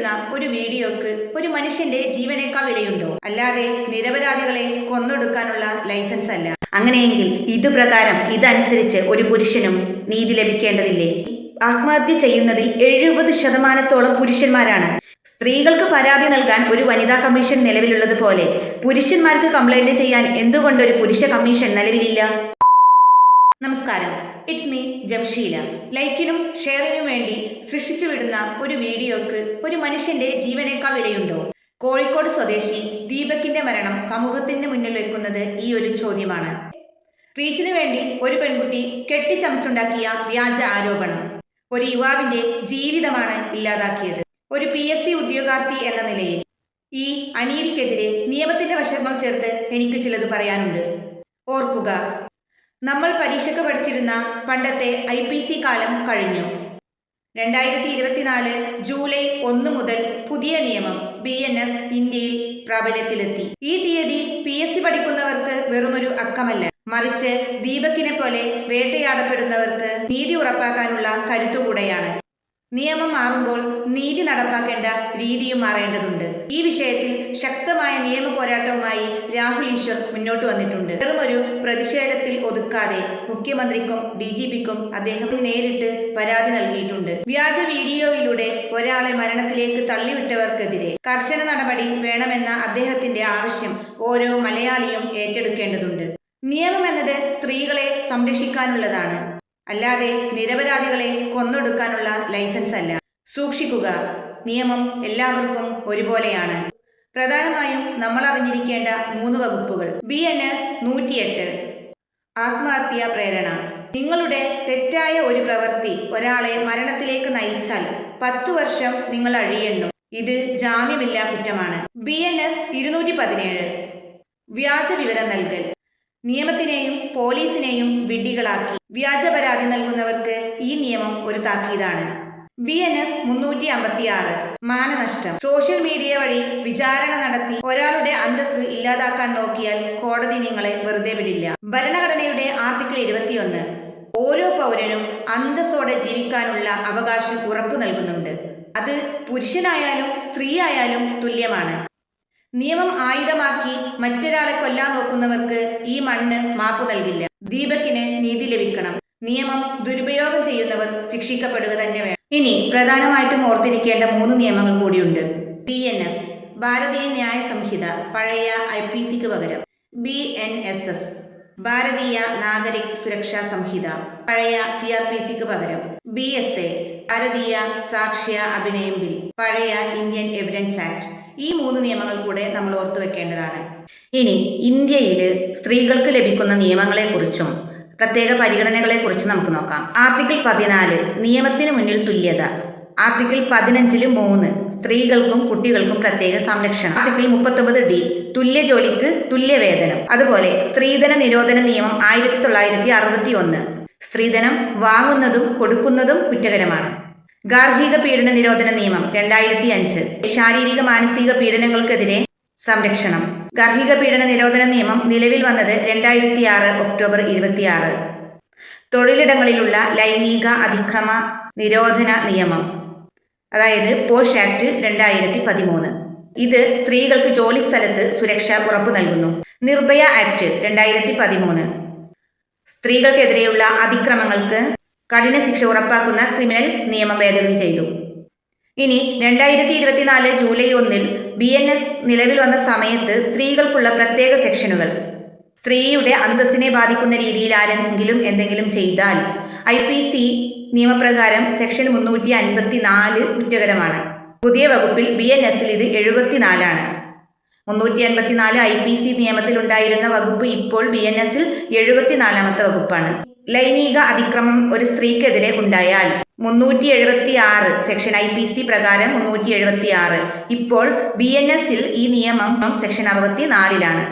വിടുന്ന ഒരു വീഡിയോക്ക് ഒരു മനുഷ്യന്റെ ജീവനേക്കാൾ വിലയുണ്ടോ? അല്ലാതെ നിരപരാധികളെ കൊന്നൊടുക്കാനുള്ള ലൈസൻസ് അല്ല. അങ്ങനെയെങ്കിൽ ഇതുപ്രകാരം ഇതനുസരിച്ച് ഒരു പുരുഷനും നീതി ലഭിക്കേണ്ടതില്ലേ? ആത്മഹത്യ ചെയ്യുന്നതിൽ 70% പുരുഷന്മാരാണ്. സ്ത്രീകൾക്ക് പരാതി നൽകാൻ ഒരു വനിതാ കമ്മീഷൻ നിലവിലുള്ളതുപോലെ പുരുഷന്മാർക്ക് കംപ്ലൈന്റ് ചെയ്യാൻ എന്തുകൊണ്ടൊരു പുരുഷ കമ്മീഷൻ നിലവിലില്ല? നമസ്കാരം, ഇറ്റ്സ് മീ ജംഷീല. ലൈക്കിനും ഷെയറിനും വേണ്ടി സൃഷ്ടിച്ചുവിടുന്ന ഒരു വീഡിയോക്ക് ഒരു മനുഷ്യന്റെ ജീവനേക്കാൾ വിലയുണ്ടോ? കോഴിക്കോട് സ്വദേശി ദീപകിന്റെ മരണം സമൂഹത്തിന് മുന്നിൽ വെക്കുന്നത് ഈ ഒരു ചോദ്യമാണ്. റീച്ചിനു വേണ്ടി ഒരു പെൺകുട്ടി കെട്ടിച്ചമച്ചുണ്ടാക്കിയ വ്യാജ ആരോപണം ഒരു യുവാവിന്റെ ജീവിതമാണ് ഇല്ലാതാക്കിയത്. ഒരു PSC ഉദ്യോഗാർത്ഥി എന്ന നിലയിൽ ഈ അനീതിക്കെതിരെ നിയമത്തിന്റെ വശങ്ങൾ ചേർത്ത് എനിക്ക് ചിലത് പറയാനുണ്ട്. ഓർക്കുക, നമ്മൾ പരീക്ഷയ്ക്ക് പഠിച്ചിരുന്ന പണ്ടത്തെ IPC കാലം കഴിഞ്ഞു. 2024 ജൂലൈ 1 മുതൽ പുതിയ നിയമം BNS ഇന്ത്യയിൽ പ്രാബല്യത്തിലെത്തി. ഈ തീയതി PSC പഠിക്കുന്നവർക്ക് വെറുമൊരു അക്കമല്ല, മറിച്ച് ദീപകിനെ പോലെ വേട്ടയാടപ്പെടുന്നവർക്ക് നീതി ഉറപ്പാക്കാനുള്ള കരുത്തുകൂടെയാണ്. നിയമം മാറുമ്പോൾ നീതി നടപ്പാക്കേണ്ട രീതിയും മാറേണ്ടതുണ്ട്. ഈ വിഷയത്തിൽ ശക്തമായ നിയമ പോരാട്ടവുമായി രാഹുൽ ഈശ്വർ മുന്നോട്ട് വന്നിട്ടുണ്ട്. വെറുമൊരു പ്രതിഷേധത്തിൽ ഒതുക്കാതെ മുഖ്യമന്ത്രിക്കും DGPക്കും അദ്ദേഹം നേരിട്ട് പരാതി നൽകിയിട്ടുണ്ട്. വ്യാജ വീഡിയോയിലൂടെ ഒരാളെ മരണത്തിലേക്ക് തള്ളിവിട്ടവർക്കെതിരെ കർശന നടപടി വേണമെന്ന അദ്ദേഹത്തിന്റെ ആവശ്യം ഓരോ മലയാളിയും ഏറ്റെടുക്കേണ്ടതുണ്ട്. നിയമം എന്നത് സ്ത്രീകളെ സംരക്ഷിക്കാനുള്ളതാണ്, അല്ലാതെ നിരപരാധികളെ കൊന്നൊടുക്കാനുള്ള ലൈസൻസ് അല്ല. സൂക്ഷിക്കുക, നിയമം എല്ലാവർക്കും ഒരുപോലെയാണ്. പ്രധാനമായും നമ്മൾ അറിഞ്ഞിരിക്കേണ്ട 3 വകുപ്പുകൾ. BNS 108 ആത്മഹത്യാ പ്രേരണ. നിങ്ങളുടെ തെറ്റായ ഒരു പ്രവൃത്തി ഒരാളെ മരണത്തിലേക്ക് നയിച്ചാൽ 10 വർഷം നിങ്ങൾ അഴിയണം. ഇത് ജാമ്യമില്ലാ കുറ്റമാണ്. BNS 217 വ്യാജ വിവരം നൽകൽ. നിയമത്തിനെയും പോലീസിനെയും വിഡ്ഢികളാക്കി വ്യാജ പരാതി നൽകുന്നവർക്ക് ഈ നിയമം ഒരു താക്കീതാണ്. BNS 356 മാനനഷ്ടം. സോഷ്യൽ മീഡിയ വഴി വിചാരണ നടത്തി ഒരാളുടെ അന്തസ്സ് ഇല്ലാതാക്കാൻ നോക്കിയാൽ കോടതി നിങ്ങളെ വെറുതെ വിടില്ല. ഭരണഘടനയുടെ ആർട്ടിക്കിൾ 21 ഓരോ പൗരനും അന്തസ്സോടെ ജീവിക്കാനുള്ള അവകാശം ഉറപ്പു നൽകുന്നുണ്ട്. അത് പുരുഷനായാലും സ്ത്രീ ആയാലും തുല്യമാണ്. നിയമം ആയുധമാക്കി മറ്റൊരാളെ കൊല്ലാൻ നോക്കുന്നവർക്ക് ഈ മണ്ണ് മാപ്പ് നൽകില്ല. ദീപകിന് നീതി ലഭിക്കണം. നിയമം ദുരുപയോഗം ചെയ്യുന്നവർ ശിക്ഷിക്കപ്പെടുക തന്നെ വേണം. ഇനി പ്രധാനമായിട്ടും ഓർത്തിരിക്കേണ്ട 3 നിയമങ്ങൾ കൂടിയുണ്ട്. BNS ഭാരതീയ ന്യായ സംഹിത, പഴയ IPCക്ക് പകരം. BNSS ഭാരതീയ നാഗരിക് സുരക്ഷാ സംഹിത, പഴയ CRPCക്ക് പകരം. BSA ഭാരതീയ സാക്ഷ്യ അഭിനയം ബിൽ, പഴയ ഇന്ത്യൻ എവിഡൻസ് ആക്ട്. ഈ 3 നിയമങ്ങൾ കൂടെ നമ്മൾ ഓർത്തു വെക്കേണ്ടതാണ്. ഇനി ഇന്ത്യയിൽ സ്ത്രീകൾക്ക് ലഭിക്കുന്ന നിയമങ്ങളെക്കുറിച്ചും പ്രത്യേക പരിഗണനകളെക്കുറിച്ചും നമുക്ക് നോക്കാം. ആർട്ടിക്കിൾ 14 നിയമത്തിന് മുന്നിൽ തുല്യത. ആർട്ടിക്കിൾ 15 3 സ്ത്രീകൾക്കും കുട്ടികൾക്കും പ്രത്യേക സംരക്ഷണം. ആർട്ടിക്കിൾ 39D തുല്യ ജോലിക്ക് തുല്യ വേതനം. അതുപോലെ സ്ത്രീധന നിരോധന നിയമം 1961 സ്ത്രീധനം വാങ്ങുന്നതും കൊടുക്കുന്നതും കുറ്റകരമാണ്. ഗാർഹിക പീഡന നിരോധന നിയമം 2005 ശാരീരിക മാനസിക പീഡനങ്ങൾക്കെതിരെ സംരക്ഷണം. ഗാർഹിക പീഡന നിരോധന നിയമം നിലവിൽ വന്നത് 2006 ഒക്ടോബർ 26. തൊഴിലിടങ്ങളിലുള്ള ലൈംഗിക അതിക്രമ നിരോധന നിയമം, അതായത് പോഷ് ആക്ട് 2013. ഇത് സ്ത്രീകൾക്ക് ജോലി സ്ഥലത്ത് സുരക്ഷ ഉറപ്പു നൽകുന്നു. നിർഭയ ആക്ട് 2013 സ്ത്രീകൾക്കെതിരെയുള്ള അതിക്രമങ്ങൾക്ക് കഠിന ശിക്ഷ ഉറപ്പാക്കുന്ന ക്രിമിനൽ നിയമം ഭേദഗതി ചെയ്തു. ഇനി 2024 ജൂലൈ 1 BNS നിലവിൽ വന്ന സമയത്ത് സ്ത്രീകൾക്കുള്ള പ്രത്യേക സെക്ഷനുകൾ. സ്ത്രീയുടെ അന്തസ്സിനെ ബാധിക്കുന്ന രീതിയിൽ ആരെങ്കിലും എന്തെങ്കിലും ചെയ്താൽ IPC നിയമപ്രകാരം സെക്ഷൻ 354 കുറ്റകരമാണ്. പുതിയ വകുപ്പിൽ BNSൽ ഇത് 74 354 IPC നിയമത്തിൽ ഉണ്ടായിരുന്ന വകുപ്പ് ഇപ്പോൾ BNSൽ 74ാമത്തെ വകുപ്പാണ്. ലൈംഗിക അതിക്രമം ഒരു സ്ത്രീക്കെതിരെ ഉണ്ടായാൽ 376 സെക്ഷൻ IPC പ്രകാരം 376. ഇപ്പോൾ BNSൽ ഈ നിയമം സെക്ഷൻ 64ലാണ്.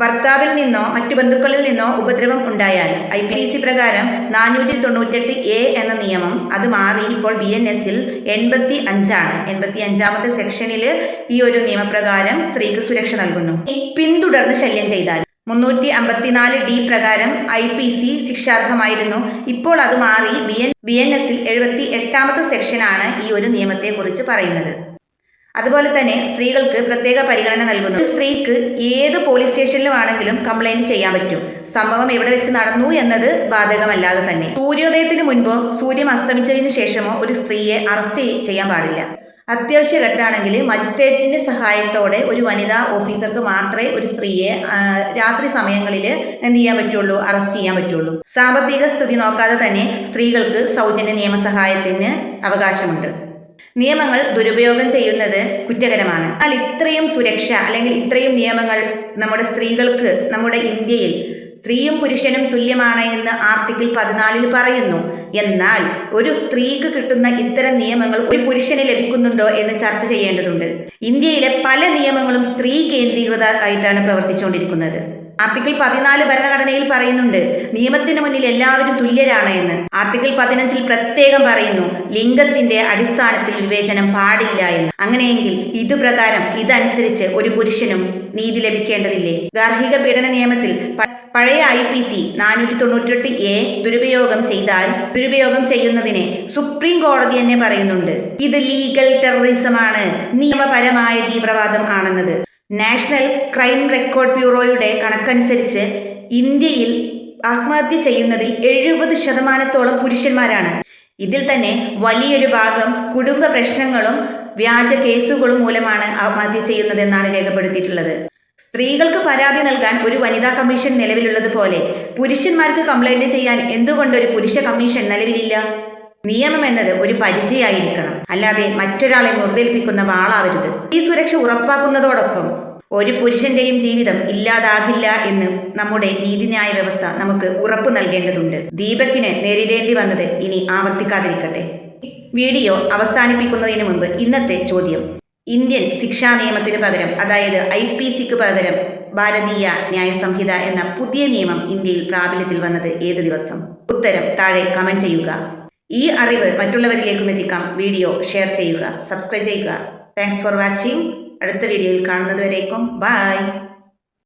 ഭർത്താവിൽ നിന്നോ മറ്റു ബന്ധുക്കളിൽ നിന്നോ ഉപദ്രവം ഉണ്ടായാൽ IPC പ്രകാരം 498A എന്ന നിയമം അത് മാറി ഇപ്പോൾ BNSൽ 85 85ാമത്തെ സെക്ഷനിൽ ഈ ഒരു നിയമപ്രകാരം സ്ത്രീക്ക് സുരക്ഷ നൽകുന്നു. പിന്തുടർന്ന് ശല്യം ചെയ്താൽ 354D പ്രകാരം IPC ശിക്ഷാർഹമായിരുന്നു. ഇപ്പോൾ അത് മാറി BNSൽ 78ാമത്തെ സെക്ഷനാണ് ഈ ഒരു നിയമത്തെക്കുറിച്ച് പറയുന്നത്. അതുപോലെ തന്നെ സ്ത്രീകൾക്ക് പ്രത്യേക പരിഗണന നൽകുന്നു. ഒരു സ്ത്രീക്ക് ഏത് പോലീസ് സ്റ്റേഷനിലുമാണെങ്കിലും കംപ്ലൈന്റ് ചെയ്യാൻ പറ്റും. സംഭവം എവിടെ വെച്ച് നടന്നു എന്നത് ബാധകമല്ലാതെ തന്നെ. സൂര്യോദയത്തിന് മുൻപോ സൂര്യൻ അസ്തമിച്ചതിന് ശേഷമോ ഒരു സ്ത്രീയെ അറസ്റ്റ് ചെയ്യാൻ പാടില്ല. അത്യാവശ്യ ഘട്ടമാണെങ്കിൽ മജിസ്ട്രേറ്റിന്റെ സഹായത്തോടെ ഒരു വനിതാ ഓഫീസർക്ക് മാത്രമേ ഒരു സ്ത്രീയെ രാത്രി സമയങ്ങളിൽ എന്ത് ചെയ്യാൻ പറ്റുള്ളൂ, അറസ്റ്റ് ചെയ്യാൻ പറ്റുള്ളൂ. സാമ്പത്തിക സ്ഥിതി നോക്കാതെ തന്നെ സ്ത്രീകൾക്ക് സൗജന്യ നിയമസഹായത്തിന് അവകാശമുണ്ട്. നിയമങ്ങൾ ദുരുപയോഗം ചെയ്യുന്നത് കുറ്റകരമാണ്. എന്നാൽ ഇത്രയും സുരക്ഷ അല്ലെങ്കിൽ ഇത്രയും നിയമങ്ങൾ നമ്മുടെ സ്ത്രീകൾക്ക് നമ്മുടെ ഇന്ത്യയിൽ സ്ത്രീയും പുരുഷനും തുല്യമാണ് എന്ന് ആർട്ടിക്കിൾ 14 പറയുന്നു. എന്നാൽ ഒരു സ്ത്രീക്ക് കിട്ടുന്ന ഇത്തരം നിയമങ്ങൾ ഒരു പുരുഷന് ലഭിക്കുന്നുണ്ടോ എന്ന് ചർച്ച ചെയ്യേണ്ടതുണ്ട്. ഇന്ത്യയിലെ പല നിയമങ്ങളും സ്ത്രീ കേന്ദ്രീകൃത ആയിട്ടാണ് പ്രവർത്തിച്ചുകൊണ്ടിരിക്കുന്നത്. ആർട്ടിക്കിൾ 14 ഭരണഘടനയിൽ പറയുന്നുണ്ട് നിയമത്തിന് മുന്നിൽ എല്ലാവരും തുല്യരാണ് എന്ന്. ആർട്ടിക്കിൾ 15 പ്രത്യേകം പറയുന്നു ലിംഗത്തിന്റെ അടിസ്ഥാനത്തിൽ വിവേചനം പാടില്ല എന്ന്. അങ്ങനെയെങ്കിൽ ഇതുപ്രകാരം ഇതനുസരിച്ച് ഒരു പുരുഷനും നീതി ലഭിക്കേണ്ടതില്ലേ? ഗാർഹിക പീഡന നിയമത്തിൽ പഴയ IPC 498A ദുരുപയോഗം ചെയ്യുന്നതിനെ സുപ്രീം കോടതി തന്നെ പറയുന്നുണ്ട് ഇത് ലീഗൽ ടെററിസമാണ്, നിയമപരമായ തീവ്രവാദം ആണെന്നത്. നാഷണൽ ക്രൈം റെക്കോർഡ് ബ്യൂറോയുടെ കണക്കനുസരിച്ച് ഇന്ത്യയിൽ ആത്മഹത്യ ചെയ്യുന്നതിൽ 70% പുരുഷന്മാരാണ്. ഇതിൽ തന്നെ വലിയൊരു ഭാഗം കുടുംബ പ്രശ്നങ്ങളും വ്യാജ കേസുകളും മൂലമാണ് ആത്മഹത്യ ചെയ്യുന്നതെന്നാണ് രേഖപ്പെടുത്തിയിട്ടുള്ളത്. സ്ത്രീകൾക്ക് പരാതി നൽകാൻ ഒരു വനിതാ കമ്മീഷൻ നിലവിലുള്ളതുപോലെ പുരുഷന്മാർക്ക് കംപ്ലൈന്റ് ചെയ്യാൻ എന്തുകൊണ്ടൊരു പുരുഷ കമ്മീഷൻ നിലവിലില്ല? നിയമം എന്നത് ഒരു പരിചയമായിരിക്കണം, അല്ലാതെ മറ്റൊരാളെ മുറിവേൽപ്പിക്കുന്ന വാളാവരുത്. ഈ സുരക്ഷ ഉറപ്പാക്കുന്നതോടൊപ്പം ഒരു പുരുഷന്റെയും ജീവിതം ഇല്ലാതാകില്ല എന്ന് നമ്മുടെ നീതിന്യായ വ്യവസ്ഥ നമുക്ക് ഉറപ്പു നൽകേണ്ടതുണ്ട്. ദീപകിന് നേരിടേണ്ടി വന്നത് ഇനി ആവർത്തിക്കാതിരിക്കട്ടെ. വീഡിയോ അവസാനിപ്പിക്കുന്നതിന് മുമ്പ് ഇന്നത്തെ ചോദ്യം: ഇന്ത്യൻ ശിക്ഷാ നിയമത്തിന് പകരം, അതായത് IPCക്ക് പകരം ഭാരതീയ ന്യായ സംഹിത എന്ന പുതിയ നിയമം ഇന്ത്യയിൽ പ്രാബല്യത്തിൽ വന്നത് ഏത് ദിവസം? ഉത്തരം താഴെ കമന്റ് ചെയ്യുക. ഈ അറിവ് മറ്റുള്ളവരിലേക്കും എത്തിക്കാം. വീഡിയോ ഷെയർ ചെയ്യുക, സബ്സ്ക്രൈബ് ചെയ്യുക. Thanks for watching. അടുത്ത വീഡിയോയിൽ കാണുന്നതുവരേക്കും ബൈ.